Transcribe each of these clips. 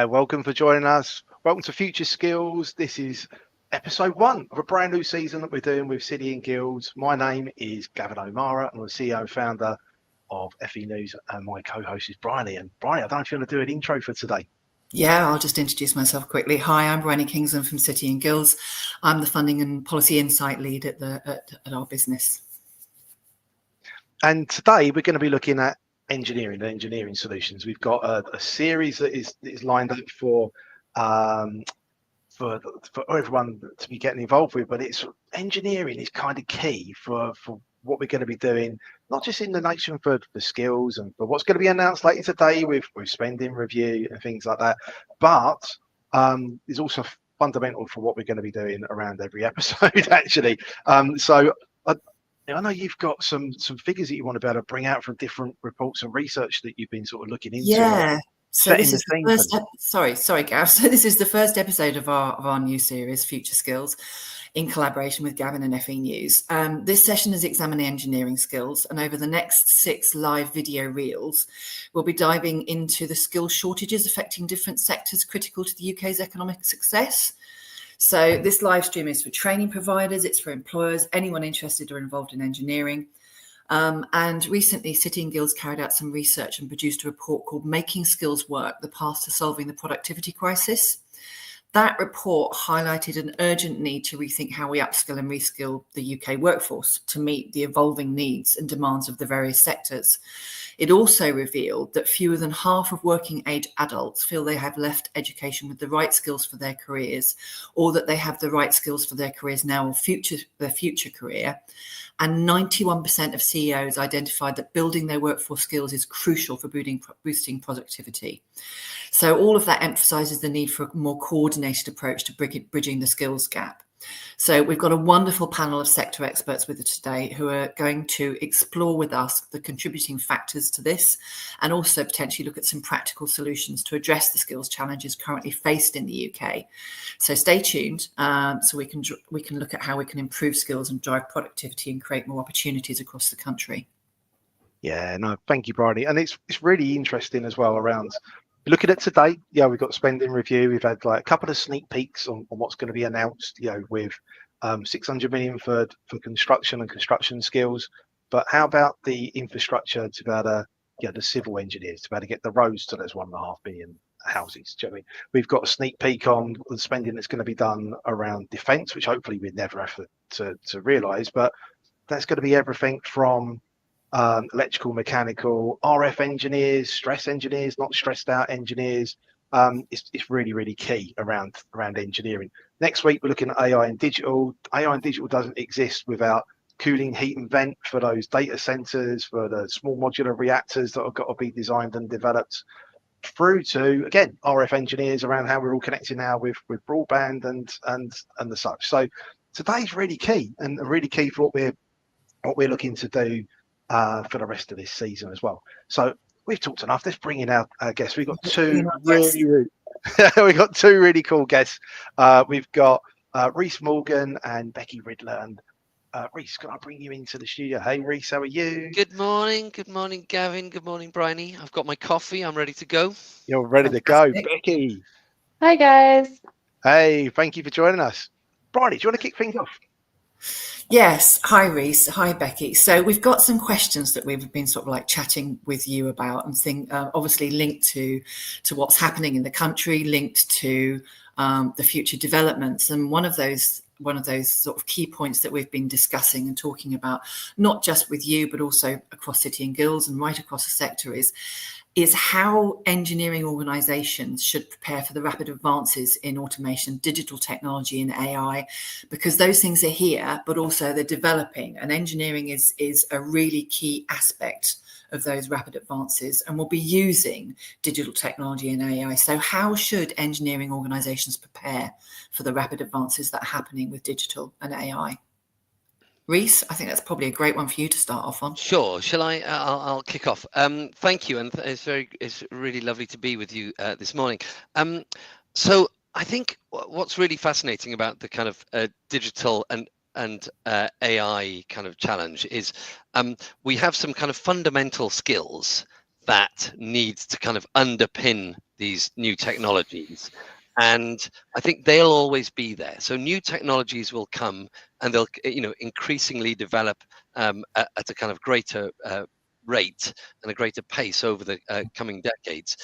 welcome for joining us. Welcome to Future Skills. This is episode 1 of a brand new season that we're doing with City and Guilds. My name is Gavin O'Mara. I'm the CEO and founder of FE News, and my co-host is Bryony. And Bryony, I don't know if you want to do an intro for today. Yeah, I'll just introduce myself quickly. Hi, I'm Bryony Kingsland from City and Guilds. I'm the funding and policy insight lead at our business. And today we're going to be looking at engineering solutions. We've got a series that is lined up for everyone to be getting involved with, but it's engineering is kind of key for what we're going to be doing, not just in the nation for skills and for what's going to be announced later today with spending review and things like that, but is also fundamental for what we're going to be doing around every episode actually. So I know you've got some figures that you want to be able to bring out from different reports and research that you've been sort of looking into. Yeah. So this is the first. Sorry, Gav. So this is the first episode of our new series, Future Skills, in collaboration with Gavin and FE News. This session is examining engineering skills, and over the next 6 live video reels, we'll be diving into the skill shortages affecting different sectors critical to the UK's economic success. So this live stream is for training providers, it's for employers, anyone interested or involved in engineering. And recently, City and Guilds carried out some research and produced a report called Making Skills Work, the Path to Solving the Productivity Crisis. That report highlighted an urgent need to rethink how we upskill and reskill the UK workforce to meet the evolving needs and demands of the various sectors. It also revealed that fewer than half of working age adults feel they have left education with the right skills for their careers, or that they have the right skills for their careers now or their future career. And 91% of CEOs identified that building their workforce skills is crucial for boosting productivity. So all of that emphasises the need for a more coordinated approach to bridging the skills gap. So we've got a wonderful panel of sector experts with us today who are going to explore with us the contributing factors to this, and also potentially look at some practical solutions to address the skills challenges currently faced in the UK. So stay tuned, so we can look at how we can improve skills and drive productivity and create more opportunities across the country. Yeah, no, thank you, Bryony. And it's really interesting as well around looking at today. Yeah, we've got spending review. We've had like a couple of sneak peeks on what's going to be announced, with 600 million for construction and construction skills. But how about the infrastructure to be able to, the civil engineers to be able to get the roads to those 1.5 billion houses? Do you know what I mean? We've got a sneak peek on the spending that's going to be done around defence, which hopefully we'd never have to realise. But that's going to be everything from electrical, mechanical, RF engineers, stress engineers, not stressed out engineers. It's really, really key around engineering. Next week, we're looking at AI and digital. AI and digital doesn't exist without cooling, heat and vent for those data centers, for the small modular reactors that have got to be designed and developed, through to, again, RF engineers around how we're all connecting now with broadband and the such. So today's really key, and really key for what we're looking to do for the rest of this season as well. So we've talked enough. Let's bring in our guests. We've got two really cool guests. We've got Reese Morgan and Becky Ridler. And Reese, can I bring you into the studio? Hey, Reese, how are you? Good morning, Gavin. Good morning, Bryony. I've got my coffee. I'm ready to go. You're ready to go. Becky. Hi, guys. Hey, thank you for joining us. Bryony, do you want to kick things off? Yes. Hi, Reese. Hi, Becky. So we've got some questions that we've been sort of like chatting with you about, and obviously linked to what's happening in the country, linked to the future developments. And one of those sort of key points that we've been discussing and talking about, not just with you, but also across City and Guilds and right across the sector, is how engineering organisations should prepare for the rapid advances in automation, digital technology and AI, because those things are here, but also they're developing, and engineering is a really key aspect of those rapid advances, and we'll be using digital technology and AI. So how should engineering organisations prepare for the rapid advances that are happening with digital and AI? Reese, I think that's probably a great one for you to start off on. Sure. Shall I? I'll kick off. Thank you, and it's really lovely to be with you this morning. So I think what's really fascinating about the kind of digital and AI kind of challenge is we have some kind of fundamental skills that need to kind of underpin these new technologies. And I think they'll always be there. So new technologies will come, and they'll, increasingly develop at a kind of greater rate and a greater pace over the coming decades.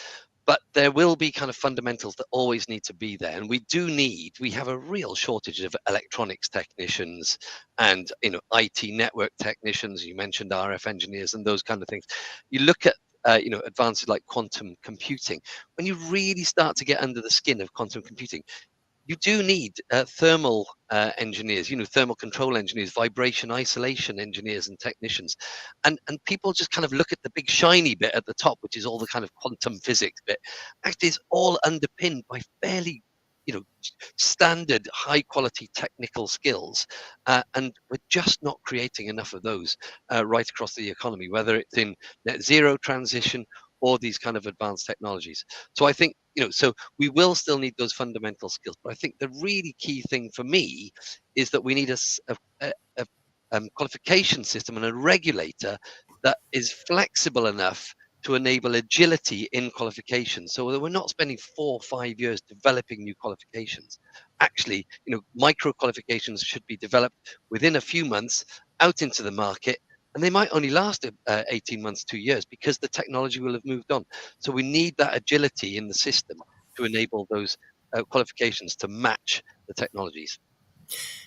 But there will be kind of fundamentals that always need to be there. And we have a real shortage of electronics technicians and, IT network technicians. You mentioned RF engineers and those kind of things. You look at, advances like quantum computing. When you really start to get under the skin of quantum computing, you do need thermal engineers, thermal control engineers, vibration isolation engineers and technicians. And people just kind of look at the big shiny bit at the top, which is all the kind of quantum physics bit. Actually, it's all underpinned by fairly, standard high quality technical skills. And we're just not creating enough of those right across the economy, whether it's in net zero transition or these kind of advanced technologies. So I think, so we will still need those fundamental skills. But I think the really key thing for me is that we need a qualification system and a regulator that is flexible enough to enable agility in qualifications, so that we're not spending 4 or 5 years developing new qualifications. Actually, micro qualifications should be developed within a few months, out into the market, and they might only last 18 months, 2 years, because the technology will have moved on. So we need that agility in the system to enable those qualifications to match the technologies.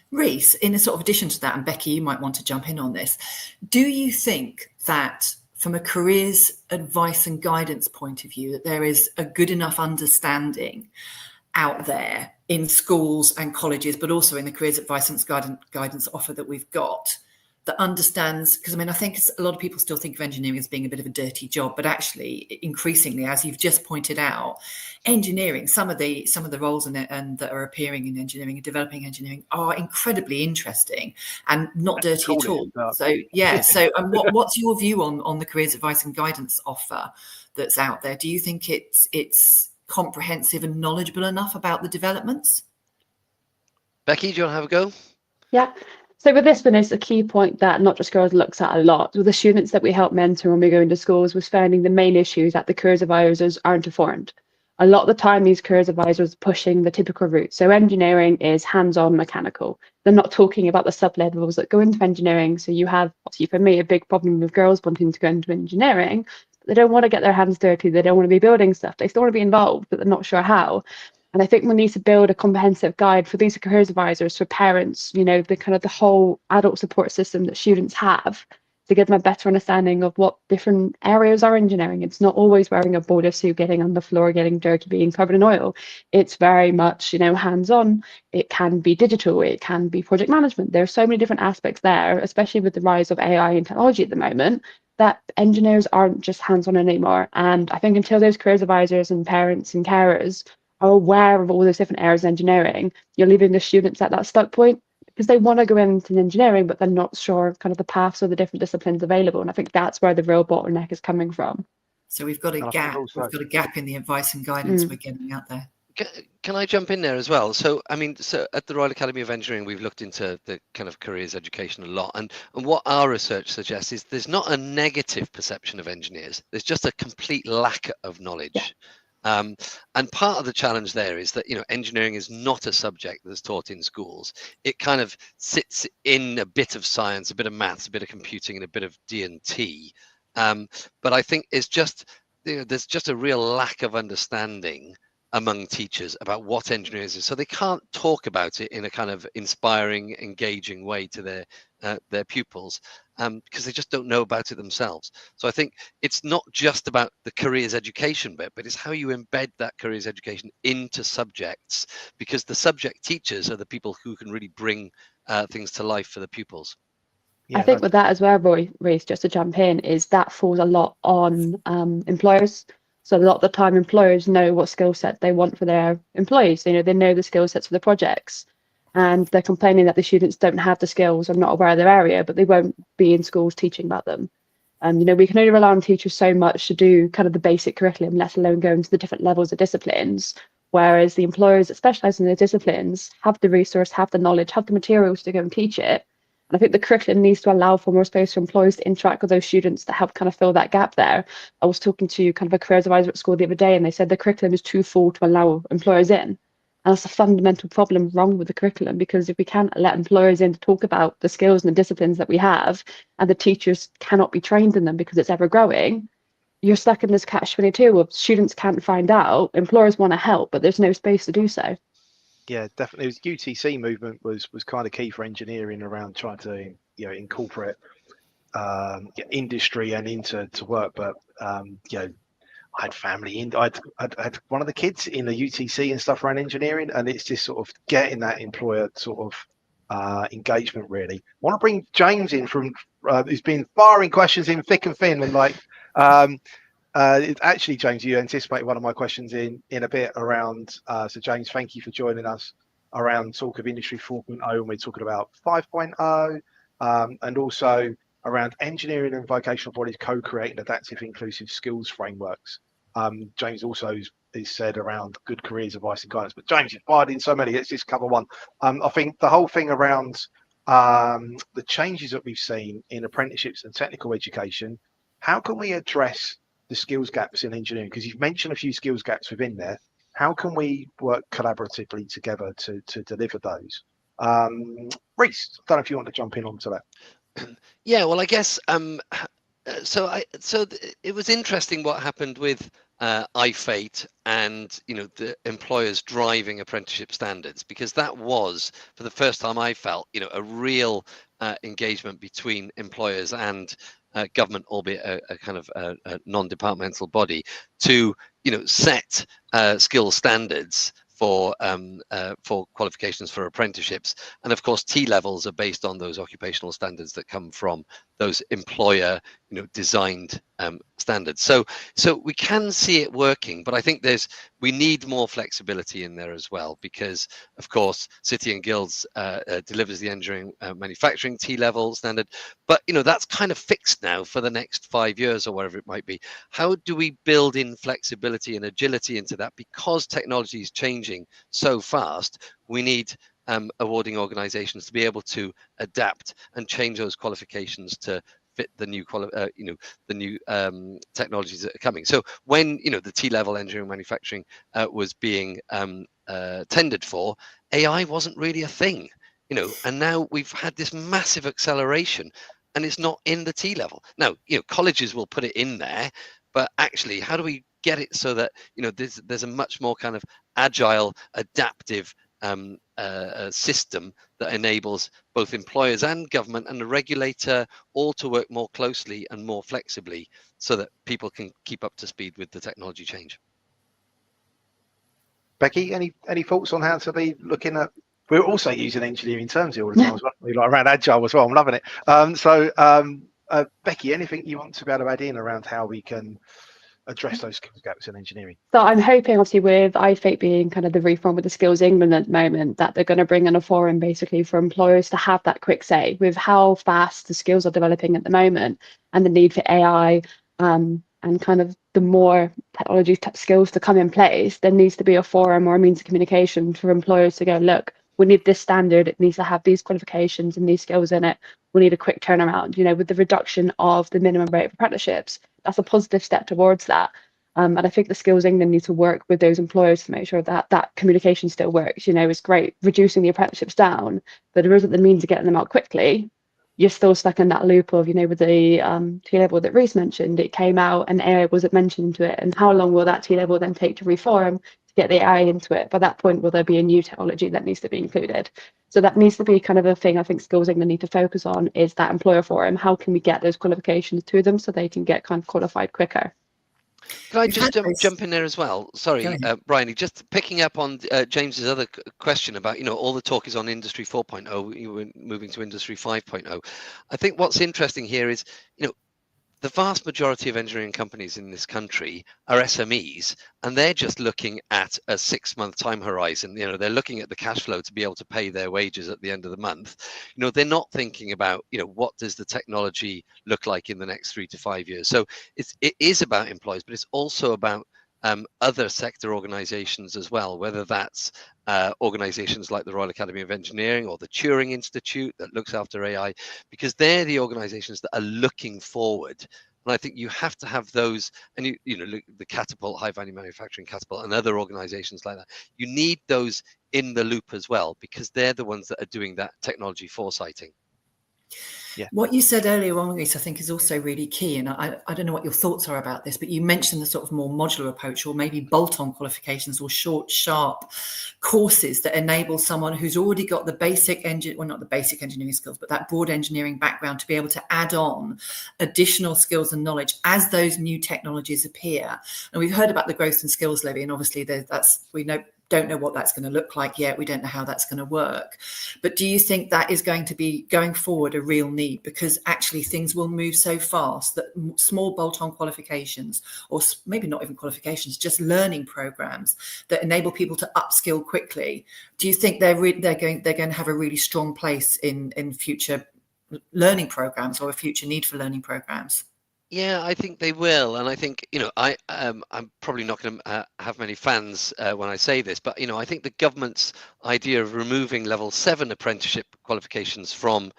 Rhys, in a sort of addition to that, and Becky, you might want to jump in on this, do you think that from a careers advice and guidance point of view, that there is a good enough understanding out there in schools and colleges, but also in the careers advice and guidance offer that we've got, that understands, because I think a lot of people still think of engineering as being a bit of a dirty job, but actually increasingly, as you've just pointed out, engineering, some of the roles in it and that are appearing in engineering and developing engineering are incredibly interesting and not dirty at all. So what's your view on the careers advice and guidance offer that's out there? Do you think it's comprehensive and knowledgeable enough about the developments? Becky, do you want to have a go? Yeah. So with this one, it's a key point that Not Just Girls looks at a lot. With the students that we help mentor when we go into schools, was finding the main issues that the careers advisors aren't informed. A lot of the time, these careers advisors are pushing the typical route. So engineering is hands-on mechanical. They're not talking about the sub-levels that go into engineering. So you have, obviously for me, a big problem with girls wanting to go into engineering. They don't want to get their hands dirty. They don't want to be building stuff. They still want to be involved, but they're not sure how. And I think we need to build a comprehensive guide for these careers advisors, for parents, the whole adult support system that students have, to give them a better understanding of what different areas are engineering. It's not always wearing a boiler suit, getting on the floor, getting dirty, being covered in oil. It's very much, hands-on. It can be digital. It can be project management. There are so many different aspects there, especially with the rise of AI and technology at the moment, that engineers aren't just hands-on anymore. And I think until those careers advisors and parents and carers are aware of all those different areas of engineering, you're leaving the students at that stuck point, because they want to go into engineering, but they're not sure kind of the paths or the different disciplines available. And I think that's where the real bottleneck is coming from. So we've got a gap. We've got a gap in the advice and guidance we're getting out there. Can I jump in there as well? So at the Royal Academy of Engineering, we've looked into the kind of careers education a lot, and what our research suggests is there's not a negative perception of engineers. There's just a complete lack of knowledge. Yeah. And part of the challenge there is that, engineering is not a subject that's taught in schools. It kind of sits in a bit of science, a bit of maths, a bit of computing, and a bit of D&T. But I think it's just, there's just a real lack of understanding among teachers about what engineering is. So they can't talk about it in a kind of inspiring, engaging way to their pupils, because they just don't know about it themselves. So I think it's not just about the careers education bit, but it's how you embed that careers education into subjects, because the subject teachers are the people who can really bring things to life for the pupils. Yeah, I think with that as well, Rhys, just to jump in, is that falls a lot on employers. So a lot of the time, employers know what skill set they want for their employees. They know the skill sets for the projects, and they're complaining that the students don't have the skills or not aware of their area, but they won't be in schools teaching about them. We can only rely on teachers so much to do kind of the basic curriculum, let alone go into the different levels of disciplines. Whereas the employers that specialise in those disciplines have the resource, have the knowledge, have the materials to go and teach it. And I think the curriculum needs to allow for more space for employers to interact with those students to help kind of fill that gap there. I was talking to kind of a careers advisor at school the other day, and they said the curriculum is too full to allow employers in. And that's a fundamental problem wrong with the curriculum, because if we can't let employers in to talk about the skills and the disciplines that we have, and the teachers cannot be trained in them because it's ever growing, you're stuck in this catch-22 of students can't find out, employers want to help, but there's no space to do so. Yeah, definitely. The UTC movement was kind of key for engineering around trying to incorporate industry and into work. But I had family in. I'd had one of the kids in the UTC and stuff around engineering, and it's just sort of getting that employer sort of engagement. Really, I want to bring James in from who's been firing questions in thick and thin, and like. Actually, James, you anticipate one of my questions in a bit around. So, James, thank you for joining us around talk of Industry 4.0, and we're talking about 5.0, and also around engineering and vocational bodies co-creating adaptive inclusive skills frameworks. James also is said around good careers advice and guidance, but James, you've fired in so many. Let's just cover one. I think the whole thing around the changes that we've seen in apprenticeships and technical education. How can we address the skills gaps in engineering? Because you've mentioned a few skills gaps within there. How can we work collaboratively together to deliver those? Reece, I don't know if you want to jump in onto that. Yeah, well, I guess it was interesting what happened with I-FATE and the employers driving apprenticeship standards, because that was, for the first time I felt, a real engagement between employers and government, albeit a kind of a non-departmental body, to set skill standards for qualifications for apprenticeships. And of course, T levels are based on those occupational standards that come from those employer designed standards. So we can see it working, but I think we need more flexibility in there as well, because of course City and Guilds delivers the engineering manufacturing T level standard, but that's kind of fixed now for the next 5 years or whatever it might be. How do we build in flexibility and agility into that? Because technology is changing so fast, we need awarding organizations to be able to adapt and change those qualifications to fit the new technologies that are coming. So when the T-level engineering manufacturing was being tendered for, AI wasn't really a thing, and now we've had this massive acceleration, and it's not in the T-level. Now, colleges will put it in there, but actually, how do we get it so that there's a much more kind of agile, adaptive system that enables both employers and government and the regulator all to work more closely and more flexibly, so that people can keep up to speed with the technology change. Becky, any thoughts on how to be looking at? We're also using engineering terms here all the time as well, like around agile as well. I'm loving it. Becky, anything you want to be able to add in around how we can address those skills gaps in engineering? So I'm hoping, obviously, with I-FATE being kind of the reform with the Skills England at the moment, that they're going to bring in a forum basically for employers to have that quick say with how fast the skills are developing at the moment, and the need for AI and kind of the more technology skills to come in place. There needs to be a forum or a means of communication for employers to go, look, we need this standard, it needs to have these qualifications and these skills in it. We need a quick turnaround. With the reduction of the minimum rate of apprenticeships, that's a positive step towards that. And I think the Skills England need to work with those employers to make sure that that communication still works. It's great reducing the apprenticeships down, but there isn't the means of getting them out quickly. You're still stuck in that loop of, with the T-level that Reece mentioned, it came out and AI wasn't mentioned into it. And how long will that T-level then take to reform to get the AI into it? By that point, will there be a new technology that needs to be included? So that needs to be kind of a thing I think Skills England need to focus on, is that employer forum. How can we get those qualifications to them so they can get kind of qualified quicker? Can I just jump in there as well? Sorry, Brian, just picking up on James's other question about, all the talk is on Industry 4.0, you were moving to Industry 5.0. I think what's interesting here is, the vast majority of engineering companies in this country are SMEs, and they're just looking at a 6-month time horizon. They're looking at the cash flow to be able to pay their wages at the end of the month. They're not thinking about, what does the technology look like in the next 3 to 5 years. So it is about employees, but it's also about other sector organizations as well, whether that's organizations like the Royal Academy of Engineering or the Turing Institute that looks after AI, because they're the organizations that are looking forward. And I think you have to have those, and you know, the Catapult, High Value Manufacturing Catapult, and other organizations like that. You need those in the loop as well, because they're the ones that are doing that technology foresighting. Yeah. What you said earlier on, Reece, I think is also really key. And I don't know what your thoughts are about this, but you mentioned the sort of more modular approach, or maybe bolt-on qualifications or short, sharp courses that enable someone who's already got the basic not the basic engineering skills, but that broad engineering background to be able to add on additional skills and knowledge as those new technologies appear. And we've heard about the growth and skills levy, and obviously don't know what that's going to look like yet. We don't know how that's going to work. But do you think that is going to be, going forward, a real need? Because actually things will move so fast that small bolt-on qualifications, or maybe not even qualifications, just learning programs that enable people to upskill quickly, do you think they're going to have a really strong place in future learning programs, or a future need for learning programs? Yeah, I think they will, and I think, you know, I'm probably not going to have many fans when I say this, but you know, I think the government's idea of removing level 7 apprenticeship qualifications from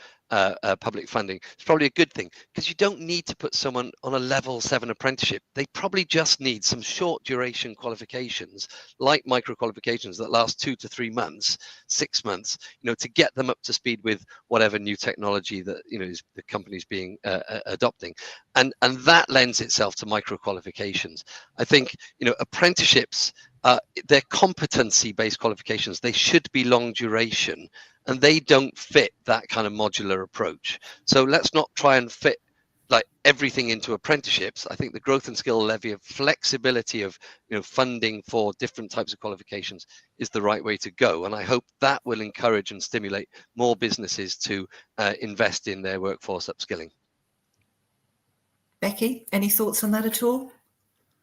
public funding is probably a good thing, because you don't need to put someone on a level 7 apprenticeship. They probably just need some short duration qualifications, like micro qualifications that last 2 to 3 months, 6 months, you know, to get them up to speed with whatever new technology that, you know, the company's being adopting, and that lends itself to micro qualifications. I think, you know, apprenticeships, they're competency-based qualifications. They should be long duration, and they don't fit that kind of modular approach. So let's not try and fit like everything into apprenticeships. I think the growth and skill levy of flexibility of, you know, funding for different types of qualifications is the right way to go. And I hope that will encourage and stimulate more businesses to invest in their workforce upskilling. Becky, any thoughts on that at all?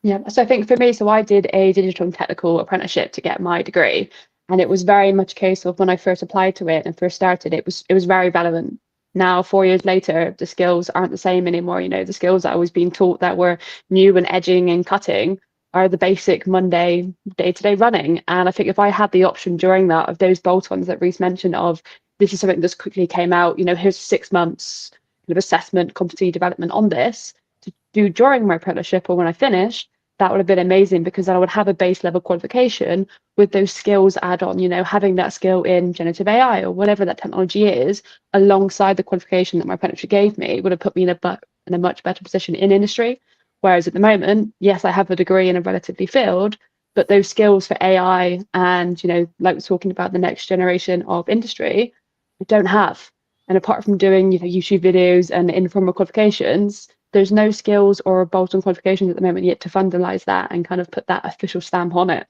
Yeah, so I think for me, so I did a digital and technical apprenticeship to get my degree, and it was very much a case of when I first applied to it and first started, it was very relevant. Now, 4 years later, the skills aren't the same anymore. You know, the skills that I was being taught that were new and edging and cutting are the basic Monday day-to-day running. And I think if I had the option during that of those bolt-ons that Reece mentioned, of this is something that's quickly came out, you know, here's 6 months kind of assessment, competency development on this to do during my apprenticeship or when I finished, that would have been amazing, because then I would have a base level qualification with those skills add on, you know, having that skill in generative AI or whatever that technology is alongside the qualification that my apprenticeship gave me would have put me in a much better position in industry. Whereas at the moment, yes, I have a degree in a relatively field, but those skills for AI and, you know, like we're talking about the next generation of industry, I don't have. And apart from doing, you know, YouTube videos and informal qualifications, there's no skills or bolt-on qualifications at the moment yet to fundalize that and kind of put that official stamp on it.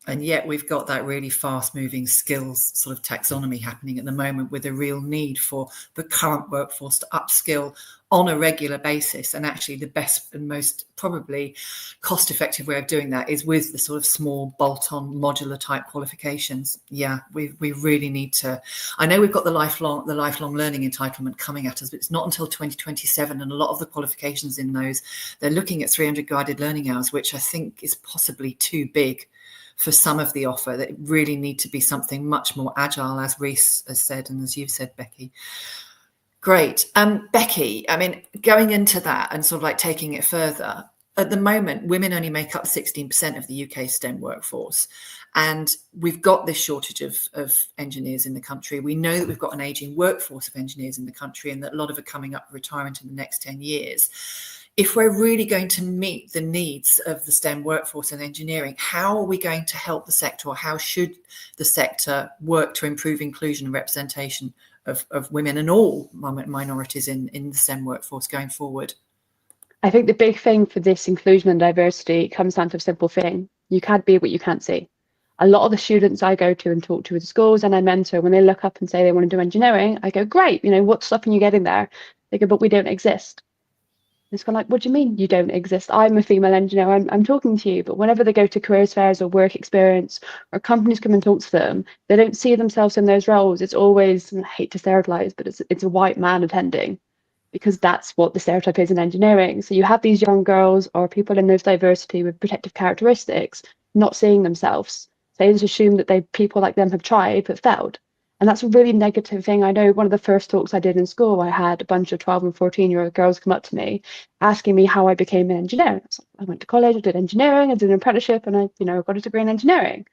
And yet we've got that really fast-moving skills sort of taxonomy happening at the moment, with a real need for the current workforce to upskill on a regular basis. And actually the best and most probably cost-effective way of doing that is with the sort of small bolt-on modular type qualifications. Yeah, we really need to. I know we've got the lifelong learning entitlement coming at us, but it's not until 2027. And a lot of the qualifications in those, they're looking at 300 guided learning hours, which I think is possibly too big for some of the offer. That really need to be something much more agile, as Reece has said, and as you've said, Becky. Great. Becky, I mean, going into that and sort of like taking it further, at the moment, women only make up 16% of the UK STEM workforce. And we've got this shortage of engineers in the country. We know that we've got an aging workforce of engineers in the country, and that a lot of are coming up for retirement in the next 10 years. If we're really going to meet the needs of the STEM workforce and engineering, how are we going to help the sector, or how should the sector work to improve inclusion and representation of women and all minorities in the STEM workforce going forward? I think the big thing for this inclusion and diversity comes down to a simple thing. You can't be what you can't see. A lot of the students I go to and talk to at schools and I mentor, when they look up and say they want to do engineering, I go, great, you know, what's stopping you getting there? They go, but we don't exist. It's kind of like, what do you mean you don't exist? I'm a female engineer, I'm talking to you. But whenever they go to careers fairs or work experience, or companies come and talk to them, they don't see themselves in those roles. It's always, and I hate to stereotype, but it's a white man attending. because that's what the stereotype is in engineering. So you have these young girls or people in those diversity with protective characteristics not seeing themselves. They just assume that people like them have tried but failed. And that's a really negative thing. I know one of the first talks I did in school, I had a bunch of 12 and 14-year-old girls come up to me asking me how I became an engineer. I went to college, I did engineering, I did an apprenticeship, and I got a degree in engineering.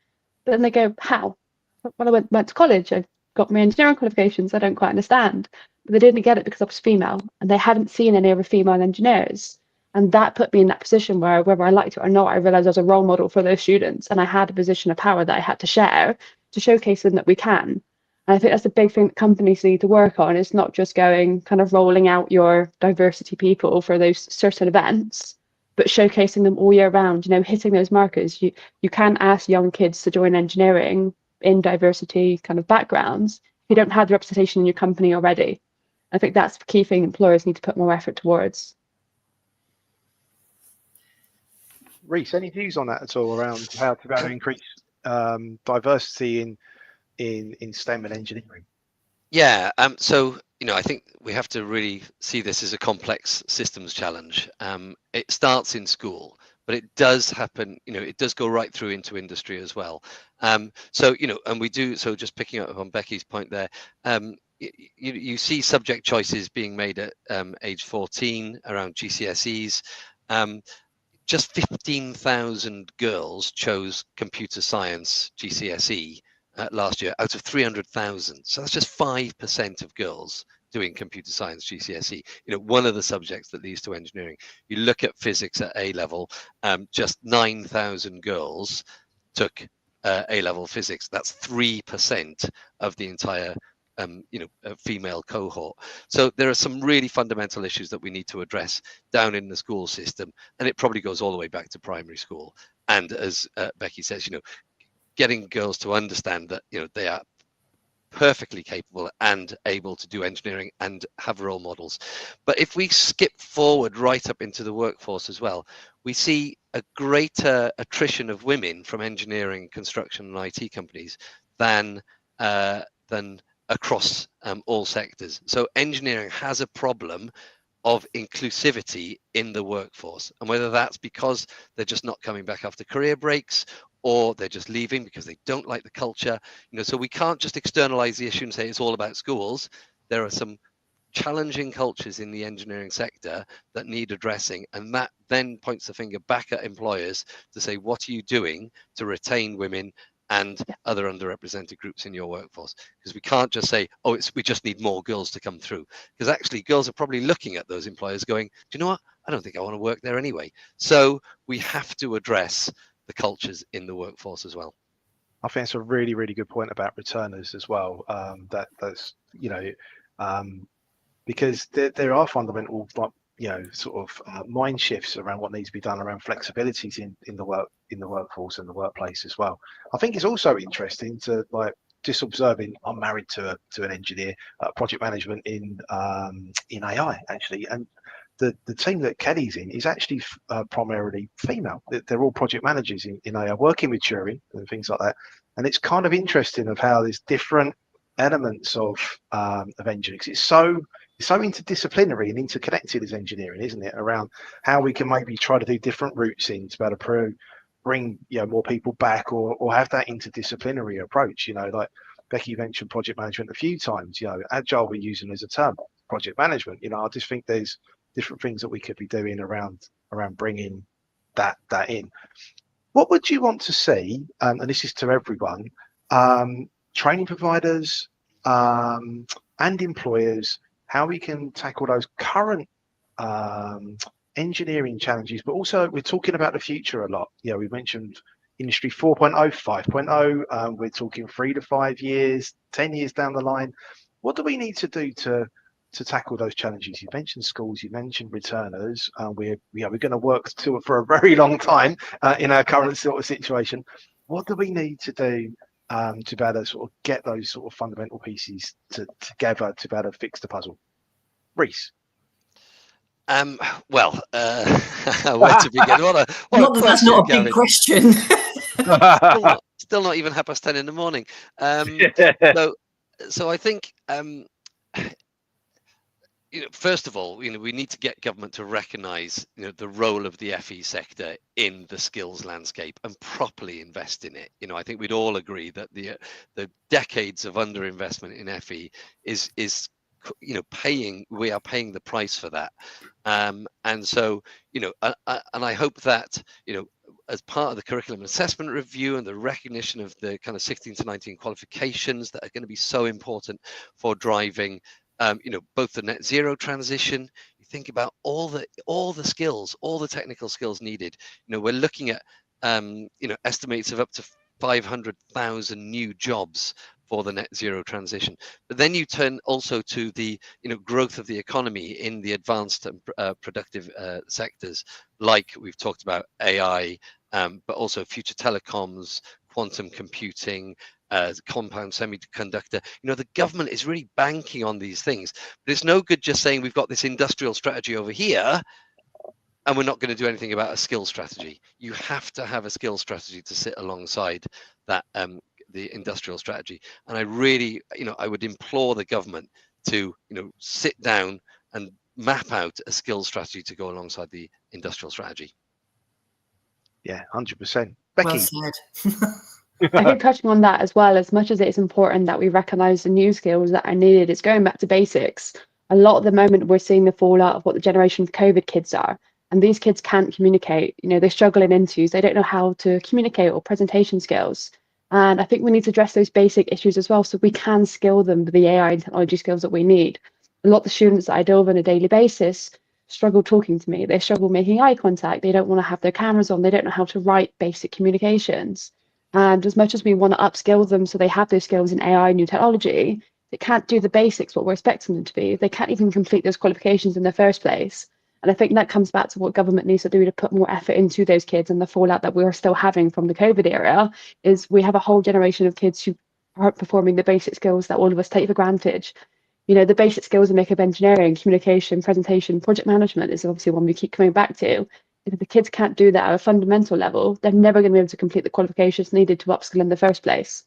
But then they go, how? Well, I went to college, I got my engineering qualifications, I don't quite understand. But they didn't get it because I was female, and they hadn't seen any other female engineers. And that put me in that position where, whether I liked it or not, I realized I was a role model for those students, and I had a position of power that I had to share to showcase them that we can. And I think that's a big thing that companies need to work on. It's not just going kind of rolling out your diversity people for those certain events, but showcasing them all year round, hitting those markers. You can't ask young kids to join engineering in diversity kind of backgrounds if you don't have the representation in your company already. I think that's the key thing employers need to put more effort towards. Reese, any views on that at all around how to better increase diversity in STEM and engineering? Yeah, so I think we have to really see this as a complex systems challenge. It starts in school, but it does happen, it does go right through into industry as well. So, and we do, so just picking up on Becky's point there, you see subject choices being made at age 14 around GCSEs. Just 15,000 girls chose computer science GCSE last year out of 300,000. So that's just 5% of girls doing computer science GCSE. One of the subjects that leads to engineering. You look at physics at A level, just 9,000 girls took A level physics. That's 3% of the entire female cohort. So there are some really fundamental issues that we need to address down in the school system, and it probably goes all the way back to primary school. And as Becky says, getting girls to understand that they are perfectly capable and able to do engineering and have role models. But if we skip forward right up into the workforce as well, we see a greater attrition of women from engineering, construction, and IT companies than across all sectors. So engineering has a problem of inclusivity in the workforce, and whether that's because they're just not coming back after career breaks, or they're just leaving because they don't like the culture. So we can't just externalize the issue and say it's all about schools. There are some challenging cultures in the engineering sector that need addressing, and that then points the finger back at employers to say, what are you doing to retain women and other underrepresented groups in your workforce? Because we can't just say, we just need more girls to come through, because actually girls are probably looking at those employers going, do you know what, I don't think I want to work there anyway. So we have to address the cultures in the workforce as well. I think it's a really, really good point about returners as well. That's because there are fundamental mind shifts around what needs to be done around flexibilities in the workforce and the workplace as well. I think it's also interesting to just observing. I'm married to an engineer, project management in AI actually, and the team that Kelly's in is actually primarily female. They're all project managers in AI, working with Turing and things like that. And it's kind of interesting of how there's different elements of engineering. It's so interdisciplinary and interconnected as engineering, isn't it? Around how we can maybe try to do different routes in to be able to bring more people back, or have that interdisciplinary approach. Like Becky mentioned project management a few times. Agile we're using as a term, project management. I just think there's different things that we could be doing around bringing that in. What would you want to see, and this is to everyone, training providers and employers, how we can tackle those current engineering challenges, but also we're talking about the future a lot. We mentioned industry 4.0, 5.0, we're talking 3 to 5 years, 10 years down the line. What do we need to do to tackle those challenges? You mentioned schools, you mentioned returners. We're going to work for a very long time in our current sort of situation. What do we need to do to be able to sort of get those sort of fundamental pieces together to be able to fix the puzzle? Reese. Where to begin? That's not a big question. still not even 10:30 in the morning. So I think first of all, we need to get government to recognise, the role of the FE sector in the skills landscape and properly invest in it. I think we'd all agree that the decades of underinvestment in FE is we are paying the price for that. And so, and I hope that, as part of the curriculum assessment review and the recognition of the kind of 16 to 19 qualifications that are going to be so important for driving, both the net zero transition. You think about all the skills, all the technical skills needed. We're looking at, estimates of up to 500,000 new jobs for the net zero transition. But then you turn also to the growth of the economy in the advanced and productive sectors, like we've talked about AI, but also future telecoms, quantum computing, compound semiconductor. The government is really banking on these things, but it's no good just saying we've got this industrial strategy over here and we're not going to do anything about a skill strategy. You have to have a skill strategy to sit alongside that, the industrial strategy. And I really, I would implore the government to, sit down and map out a skill strategy to go alongside the industrial strategy. Yeah, 100%. Becky. Well said. I think touching on that as well, as much as it's important that we recognise the new skills that are needed, it's going back to basics. A lot of the moment we're seeing the fallout of what the generation of COVID kids are. And these kids can't communicate. They struggle in interviews. They don't know how to communicate or presentation skills. And I think we need to address those basic issues as well, so we can skill them with the AI and technology skills that we need. A lot of the students that I deal with on a daily basis struggle talking to me. They struggle making eye contact. They don't want to have their cameras on. They don't know how to write basic communications. And as much as we want to upskill them so they have those skills in AI and new technology, they can't do the basics, what we're expecting them to be. They can't even complete those qualifications in the first place. And I think that comes back to what government needs to do to put more effort into those kids, and the fallout that we're still having from the COVID era is we have a whole generation of kids who aren't performing the basic skills that all of us take for granted. The basic skills of makeup engineering, communication, presentation, project management is obviously one we keep coming back to. If the kids can't do that at a fundamental level, they're never going to be able to complete the qualifications needed to upskill in the first place.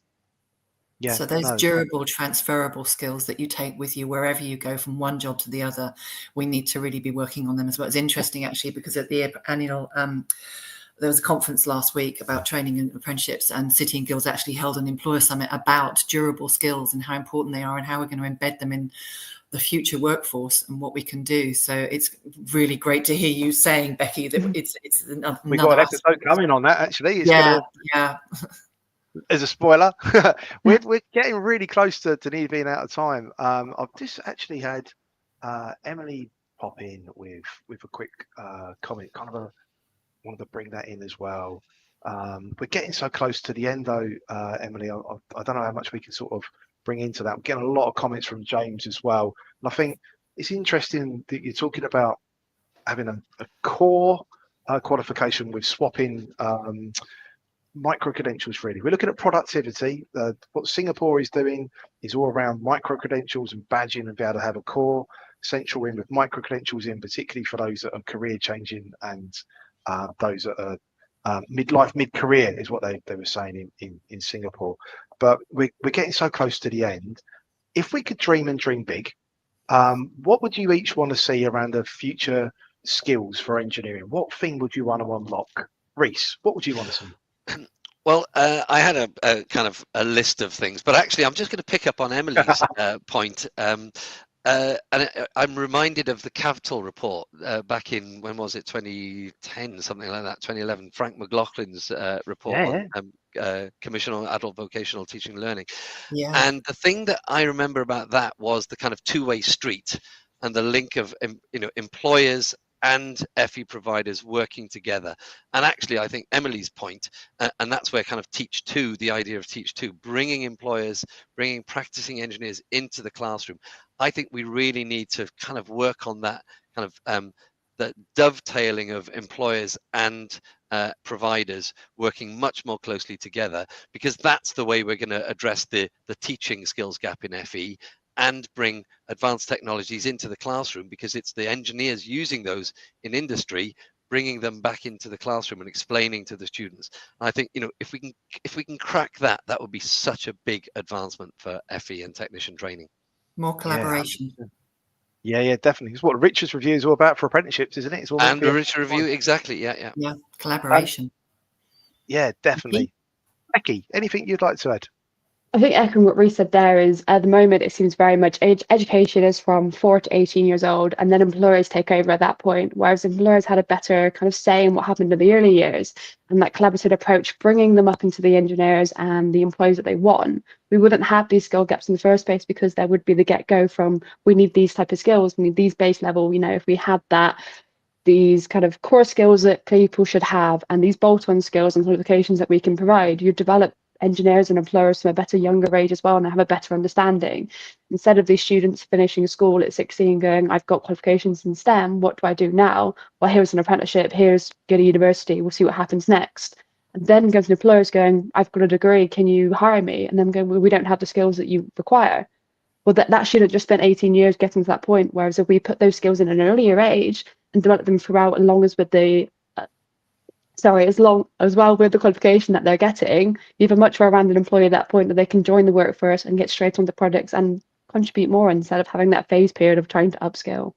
Yeah, so those durable, transferable skills that you take with you wherever you go from one job to the other, we need to really be working on them as well. It's interesting, actually, because at the annual, there was a conference last week about training and apprenticeships, and City and Guilds actually held an employer summit about durable skills and how important they are and how we're going to embed them in the future workforce and what we can do. So it's really great to hear you saying, Becky, that it's another. We got an episode coming on that, actually. It's yeah. As a spoiler, we're getting really close to nearly being out of time. I've just actually had Emily pop in with a quick comment. Wanted to bring that in as well. We're getting so close to the end, though, Emily. I don't know how much we can sort of bring into that. We're getting a lot of comments from James as well, and I think it's interesting that you're talking about having a core qualification with swapping. Micro credentials, really. We're looking at productivity. What Singapore is doing is all around micro credentials and badging, and be able to have a core essential in with micro credentials in, particularly for those that are career changing and those that are mid-career is what they were saying in Singapore. But we're getting so close to the end. If we could dream and dream big, what would you each want to see around the future skills for engineering? What thing would you want to unlock? Reese, what would you want to see? Well, I had a kind of a list of things, but actually I'm just going to pick up on Emily's point. And I'm reminded of the Capital report back in, when was it, 2010, something like that, 2011, Frank McLaughlin's report on Commission on Adult Vocational Teaching and Learning. Yeah. And the thing that I remember about that was the kind of two-way street and the link of employers and FE providers working together. And actually, I think Emily's point, and that's where kind of Teach 2, the idea of Teach 2, bringing employers, bringing practicing engineers into the classroom. I think we really need to kind of work on that kind of the dovetailing of employers and providers working much more closely together, because that's the way we're going to address the teaching skills gap in FE and bring advanced technologies into the classroom, because it's the engineers using those in industry, bringing them back into the classroom and explaining to the students. And I think, if we can crack that, that would be such a big advancement for FE and technician training. More collaboration. Yeah, definitely. It's what Richard's review is all about for apprenticeships, isn't it? It's all and the Richard review, exactly. Yeah. Collaboration. Yeah, definitely. Becky, anything you'd like to add? I think echoing what Reece said there is, at the moment, it seems very much education is from 4 to 18 years old, and then employers take over at that point, whereas employers had a better kind of say in what happened in the early years, and that collaborative approach, bringing them up into the engineers and the employees that they want, we wouldn't have these skill gaps in the first place, because there would be the get-go from, we need these type of skills, we need these base level, if we had that, these kind of core skills that people should have, and these bolt-on skills and qualifications that we can provide, you develop engineers and employers from a better younger age as well, and have a better understanding, instead of these students finishing school at 16 going, I've got qualifications in STEM, what do I do now? Well, here's an apprenticeship, here's go to university, we'll see what happens next. And then go to employers going, I've got a degree, can you hire me? And then going, well, we don't have the skills that you require. Well, that student just spent 18 years getting to that point, whereas if we put those skills in an earlier age and develop them throughout, along as with the as well with the qualification that they're getting, you have a much well-rounded employee at that point, that they can join the workforce and get straight onto projects and contribute more, instead of having that phase period of trying to upskill.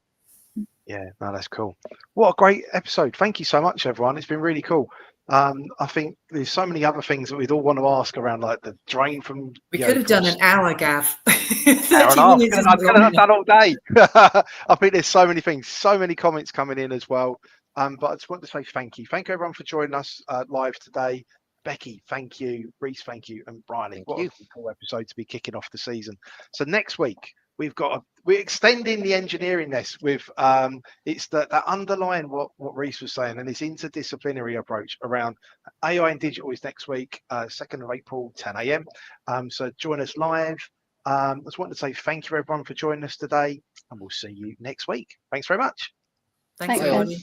Yeah, no, that's cool. What a great episode. Thank you so much, everyone. It's been really cool. I think there's so many other things that we'd all want to ask around, like the drain from... We could have done an hour, Gav. Hour and a half. I could have done all day. I think there's so many things, so many comments coming in as well. But I just want to say thank you. Thank you, everyone, for joining us live today. Becky, thank you. Reece, thank you. And Bryony, what a cool episode to be kicking off the season. So next week, we're extending the engineering nest with it's that underlying what Reece was saying, and this interdisciplinary approach around AI and digital is next week, 2nd of April, 10 a.m. So join us live. I just want to say thank you, everyone, for joining us today, and we'll see you next week. Thanks very much. Thanks, everyone.